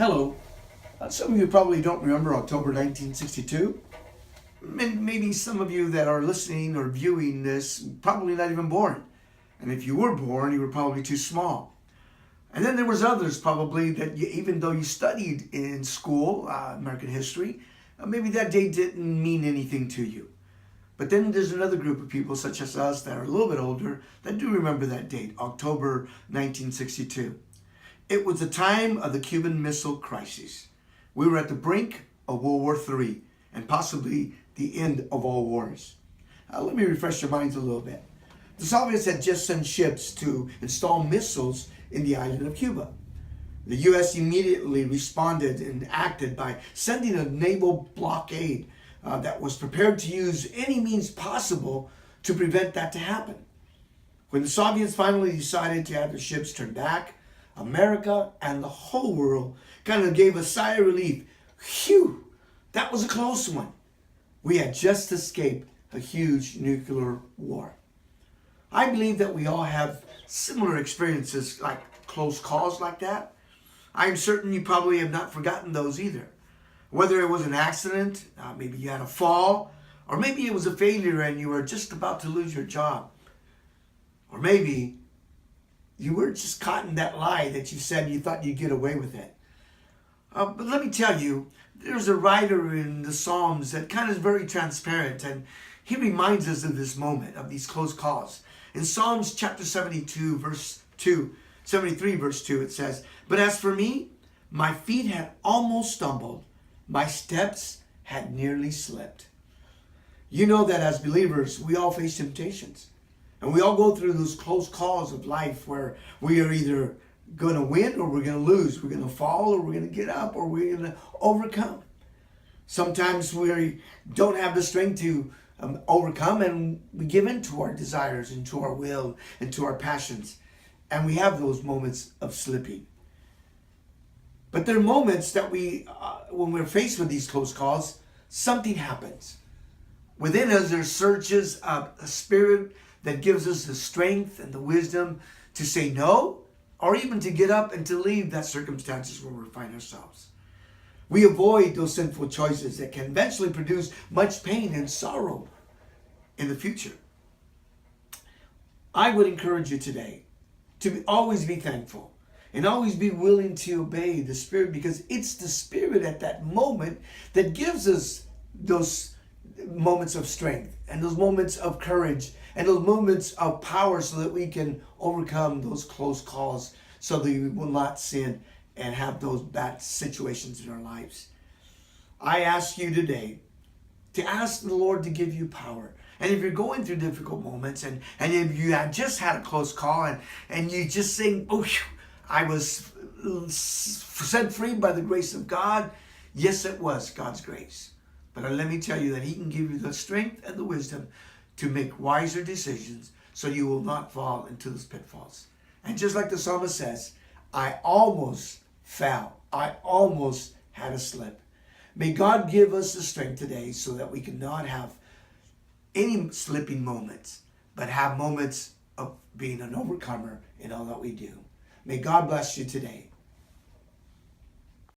Hello. Some of you probably don't remember October 1962. Maybe some of you that are listening or viewing this probably not even born. And if you were born, you were probably too small. And then there was others probably that even though you studied in school, American history, maybe that day didn't mean anything to you. But then there's another group of people such as us that are a little bit older that do remember that date, October 1962. It was the time of the Cuban Missile Crisis. We were at the brink of World War III and possibly the end of all wars. Let me refresh your minds a little bit. The Soviets had just sent ships to install missiles in the island of Cuba. The U.S. immediately responded and acted by sending a naval blockade that was prepared to use any means possible to prevent that to happen. When the Soviets finally decided to have their ships turned back, America and the whole world kind of gave a sigh of relief. Phew, that was a close one. We had just escaped a huge nuclear war. I believe that we all have similar experiences like close calls like that. I'm certain you probably have not forgotten those either. Whether it was an accident, maybe you had a fall, or maybe it was a failure and you were just about to lose your job. Or maybe you were just caught in that lie that you said you thought you'd get away with it. But let me tell you, there's a writer in the Psalms that kind of is very transparent, and he reminds us of this moment, of these close calls. In Psalms chapter 73, verse 2, it says, "But as for me, my feet had almost stumbled, my steps had nearly slipped." You know that as believers, we all face temptations. And we all go through those close calls of life where we are either going to win or we're going to lose. We're going to fall or we're going to get up or we're going to overcome. Sometimes we don't have the strength to overcome, and we give in to our desires and to our will and to our passions. And we have those moments of slipping. But there are moments that when we're faced with these close calls, something happens. Within us there surges a spirit that gives us the strength and the wisdom to say no, or even to get up and to leave that circumstances where we find ourselves. We avoid those sinful choices that can eventually produce much pain and sorrow in the future. I would encourage you today to always be thankful and always be willing to obey the Spirit, because it's the Spirit at that moment that gives us those moments of strength and those moments of courage and those moments of power so that we can overcome those close calls, so that we will not sin and have those bad situations in our lives. I ask you today to ask the Lord to give you power. And if you're going through difficult moments and if you have just had a close call and you just saying, "Oh, I was set free by the grace of God," yes, it was God's grace. But let me tell you that He can give you the strength and the wisdom to make wiser decisions so you will not fall into those pitfalls. And just like the psalmist says, "I almost fell. I almost had a slip." May God give us the strength today so that we can not have any slipping moments, but have moments of being an overcomer in all that we do. May God bless you today.